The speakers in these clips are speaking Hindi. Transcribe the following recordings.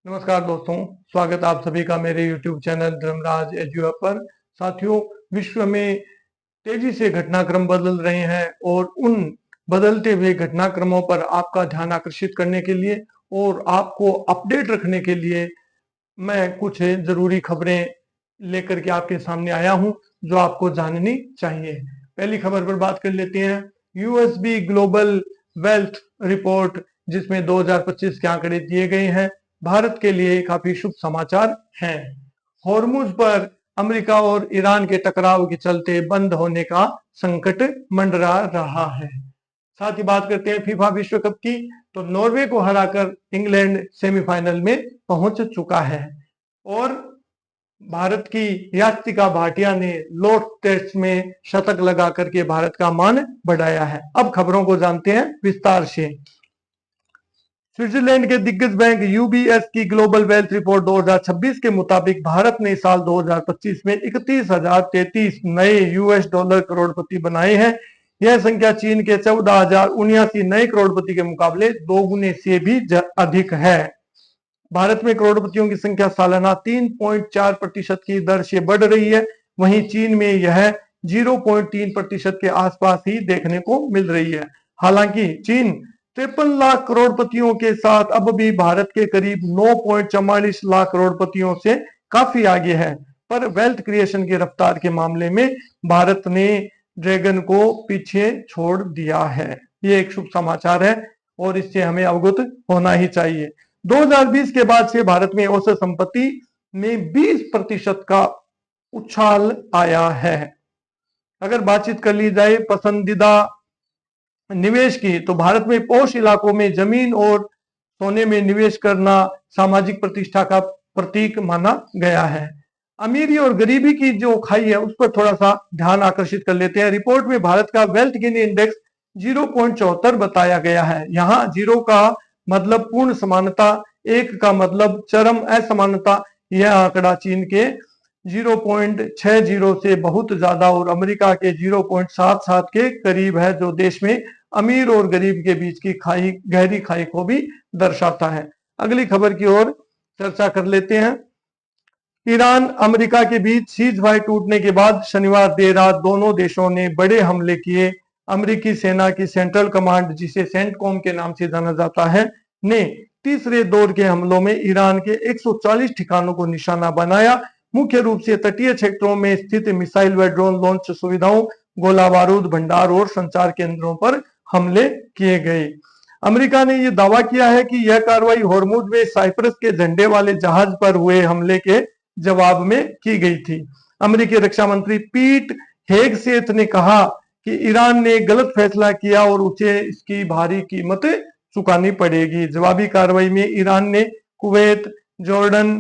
नमस्कार दोस्तों, स्वागत आप सभी का मेरे YouTube चैनल धर्मराज एजुअप पर। साथियों, विश्व में तेजी से घटनाक्रम बदल रहे हैं और उन बदलते हुए घटनाक्रमों पर आपका ध्यान आकर्षित करने के लिए और आपको अपडेट रखने के लिए मैं कुछ जरूरी खबरें लेकर के आपके सामने आया हूं जो आपको जाननी चाहिए। पहली खबर पर बात कर लेते हैं। यूएसबी ग्लोबल वेल्थ रिपोर्ट, जिसमें 2025 के आंकड़े दिए गए हैं, भारत के लिए काफी शुभ समाचार हैं। हॉर्मुज पर अमेरिका और ईरान के टकराव के चलते बंद होने का संकट मंडरा रहा है। साथ ही बात करते हैं फीफा विश्व कप की, तो नॉर्वे को हराकर इंग्लैंड सेमीफाइनल में पहुंच चुका है और भारत की यास्तिका भाटिया ने लॉर्ड्स टेस्ट में शतक लगा करके भारत का मान बढ़ाया है। अब खबरों को जानते हैं विस्तार से। स्विट्जरलैंड के दिग्गज बैंक यूबीएस की ग्लोबल वेल्थ रिपोर्ट 2026 के मुताबिक भारत ने साल 2025 में 31,033 नए यूएस डॉलर करोड़पति बनाए हैं। यह संख्या चीन के 14,079 नए करोड़पति के मुकाबले दोगुने से भी अधिक है। भारत में करोड़पतियों की संख्या सालाना 3.4% की दर से बढ़ रही है, वहीं चीन में यह 0.3% के आसपास ही देखने को मिल रही है। हालांकि चीन 53 लाख करोड़पतियों के साथ अब भी भारत के करीब 9.44 लाख करोड़पतियों से काफी आगे है, पर वेल्थ क्रिएशन की रफ्तार के मामले में भारत ने ड्रैगन को पीछे छोड़ दिया है। ये एक शुभ समाचार है और इससे हमें अवगत होना ही चाहिए। 2020 के बाद से भारत में औसत संपत्ति में 20% का उछाल आया है। अगर बातचीत कर ली जाए पसंदीदा निवेश की, तो भारत में पॉश इलाकों में जमीन और सोने में निवेश करना सामाजिक प्रतिष्ठा का प्रतीक माना गया है। अमीरी और गरीबी की जो खाई है उस पर थोड़ा सा ध्यान आकर्षित कर लेते हैं। रिपोर्ट में भारत का वेल्थ गेन इंडेक्स 0.74 बताया गया है। यहाँ 0 का मतलब पूर्ण समानता, 1 का मतलब चरम असमानता। यह आंकड़ा चीन के 0.60 से बहुत ज्यादा और अमेरिका के 0.77 के करीब है, जो देश में अमीर और गरीब के बीच की खाई, गहरी खाई को भी दर्शाता है। अगली खबर की ओर चर्चा कर लेते हैं। ईरान अमेरिका के बीच सीज फायर टूटने के बाद शनिवार देर रात दोनों देशों ने बड़े हमले किए। अमेरिकी सेना की सेंट्रल कमांड, जिसे सेंटकॉम के नाम से जाना जाता है, ने तीसरे दौर के हमलों में ईरान के 140 ठिकानों को निशाना बनाया। मुख्य रूप से तटीय क्षेत्रों में स्थित मिसाइल व ड्रोन लॉन्च सुविधाओं, गोला बारूद भंडार और संचार केंद्रों पर हमले किए गए। अमेरिका ने यह दावा किया है कि यह कार्रवाई हॉर्मुज में साइप्रस के झंडे वाले जहाज पर हुए हमले के जवाब में की गई थी। अमेरिकी रक्षा मंत्री पीट हेगसेथ ने कहा कि ईरान ने गलत फैसला किया और उसे इसकी भारी कीमत चुकानी पड़ेगी। जवाबी कार्रवाई में ईरान ने Kuwait, Jordan,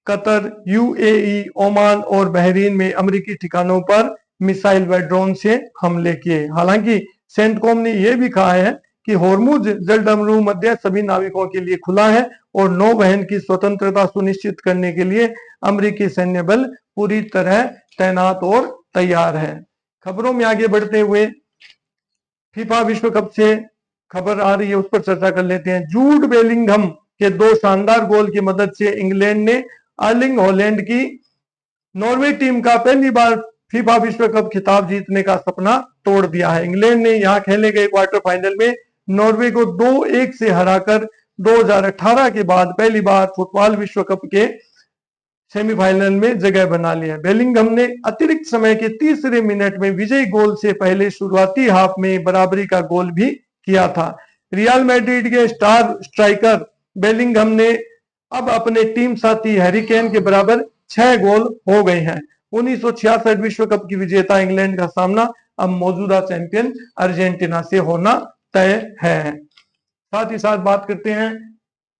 Qatar, UAE, Oman और बहरीन में अमेरिकी ठिकानों पर मिसाइल व ड्रोन से हमले किए। हालांकि सेंटकॉम ने यह भी कहा है कि हॉर्मुज जलडमरू मध्य सभी नाविकों के लिए खुला है और नौवहन की स्वतंत्रता सुनिश्चित करने के लिए अमेरिकी सैन्य बल पूरी तरह तैनात और तैयार है। खबरों में आगे बढ़ते हुए फीफा विश्व कप से खबर आ रही है, उस पर चर्चा कर लेते हैं। जूड बेलिंगहम के 2 शानदार गोल की मदद से इंग्लैंड ने अर्लिंग हॉलैंड की नॉर्वे टीम का पहली बार फीफा विश्व कप खिताब जीतने का सपना तोड़ दिया है। इंग्लैंड ने यहां खेले गए क्वार्टर फाइनल में नॉर्वे को 2-1 से हराकर 2018 के बाद पहली बार फुटबॉल विश्व कप के सेमीफाइनल में जगह बना लिया। बेलिंगहम ने अतिरिक्त समय के तीसरे मिनट में विजयी गोल से पहले शुरुआती हाफ में बराबरी का गोल भी किया था। रियल मैड्रिड के स्टार स्ट्राइकर बेलिंगहम ने अब अपने टीम साथी हैरी केन के बराबर 6 गोल हो गए हैं। 1966 विश्व कप की विजेता इंग्लैंड का सामना अब मौजूदा चैंपियन अर्जेंटीना से होना तय है। साथ ही साथ बात करते हैं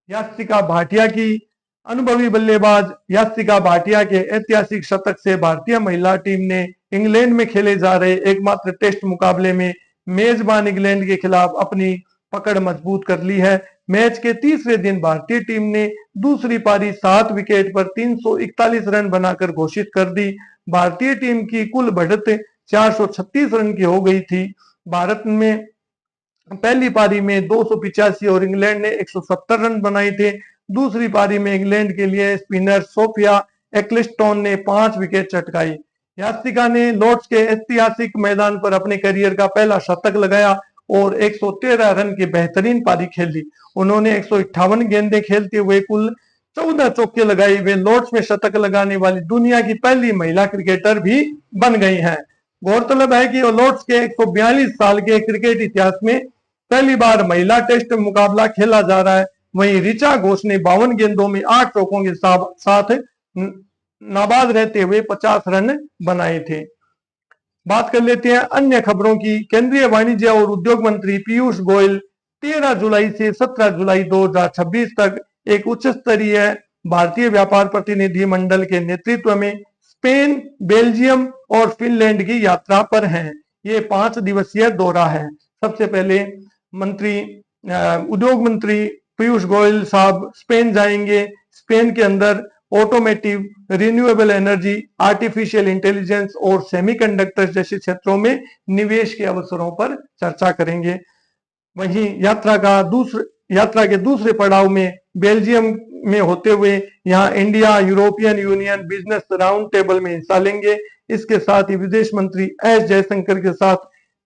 यास्तिका भाटिया की। अनुभवी बल्लेबाज यास्तिका भाटिया के ऐतिहासिक शतक से भारतीय महिला टीम ने इंग्लैंड में खेले जा रहे एकमात्र टेस्ट मुकाबले में मेजबान इंग्लैंड के खिलाफ अपनी पकड़ मजबूत कर ली है। मैच के तीसरे दिन भारतीय टीम ने दूसरी पारी 7 विकेट पर 341 रन बनाकर घोषित कर दी। भारतीय टीम की कुल बढ़त 436 रन की हो गई थी। भारत में पहली पारी में 285 और इंग्लैंड ने 170 रन बनाए थे। दूसरी पारी में इंग्लैंड के लिए स्पिनर सोफिया एक्लिस्टोन ने 5 विकेट चटकाई। यास्तिका ने लॉर्ड्स के ऐतिहासिक मैदान पर अपने करियर का पहला शतक लगाया और 113 रन की बेहतरीन पारी खेली। उन्होंने 158 गेंदें खेलते हुए कुल 14 चौके लगाई। वे लॉर्ड्स में शतक लगाने वाली दुनिया की पहली महिला क्रिकेटर भी बन गई हैं। गौरतलब है कि लॉर्ड्स के 142 साल के क्रिकेट इतिहास में पहली बार महिला टेस्ट मुकाबला खेला जा रहा है। वहीं ऋचा घोष ने 52 गेंदों में 8 चौकों के साथ नाबाद रहते हुए 50 रन बनाए थे। बात कर लेते हैं अन्य खबरों की। केंद्रीय वाणिज्य और उद्योग मंत्री पीयूष गोयल 13 जुलाई से 17 जुलाई 2026 तक एक उच्च स्तरीय भारतीय व्यापार प्रतिनिधि मंडल के नेतृत्व में स्पेन, बेल्जियम और फिनलैंड की यात्रा पर हैं। ये 5 दिवसीय दौरा है। सबसे पहले उद्योग मंत्री पीयूष गोयल साहब स्पेन जाएंगे। स्पेन के अंदर automotive, renewable energy, artificial intelligence और सेमीकंडक्टर्स जैसे क्षेत्रों में निवेश के अवसरों पर चर्चा करेंगे। वहीं यात्रा के दूसरे पड़ाव में बेल्जियम में होते हुए यहाँ India European union business round table में हिस्सा लेंगे। इसके साथ ही विदेश मंत्री एस जयशंकर के साथ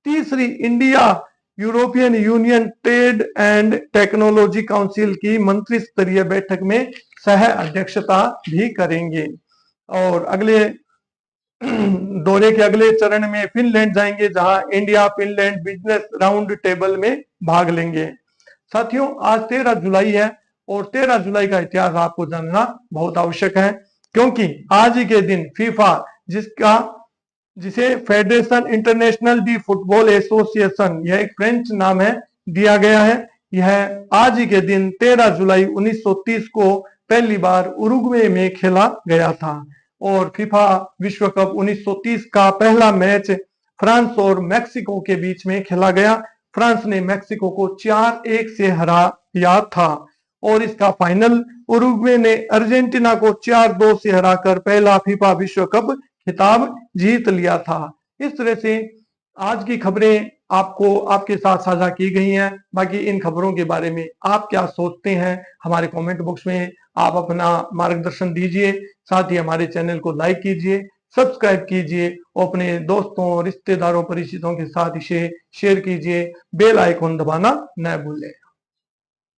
तीसरी India European union trade and technology council की मंत्री स्तरीय बैठक में सह अध्यक्षता भी करेंगे। और अगले दौरे के अगले चरण में फिनलैंड जाएंगे, जहां India Finland business round table में भाग लेंगे। साथियों, आज 13 जुलाई है और 13 जुलाई का इतिहास आपको जानना बहुत आवश्यक है, क्योंकि आज ही के दिन फीफा, जिसे फेडरेशन इंटरनेशनल दी फुटबॉल एसोसिएशन, यह एक फ्रेंच नाम है, दिया गया है। यह आज ही के दिन 13 जुलाई 1930 को पहली बार उरुग्वे में खेला गया था। और फीफा विश्व कप 1930 का पहला मैच फ्रांस और मैक्सिको के बीच में खेला गया। फ्रांस ने मैक्सिको को 4-1 से हराया था और इसका फाइनल उरुग्वे ने अर्जेंटीना को 4-2 से हराकर पहला फीफा विश्व कप खिताब जीत लिया था। इस तरह से आज की खबरें आपके साथ साझा की गई हैं। बाकी इन खबरों के बारे में आप क्या सोचते हैं, हमारे कमेंट बॉक्स में आप अपना मार्गदर्शन दीजिए। साथ ही हमारे चैनल को लाइक कीजिए, सब्सक्राइब कीजिए और अपने दोस्तों, रिश्तेदारों, परिचितों के साथ इसे शेयर कीजिए। बेल आइकॉन दबाना न भूलें।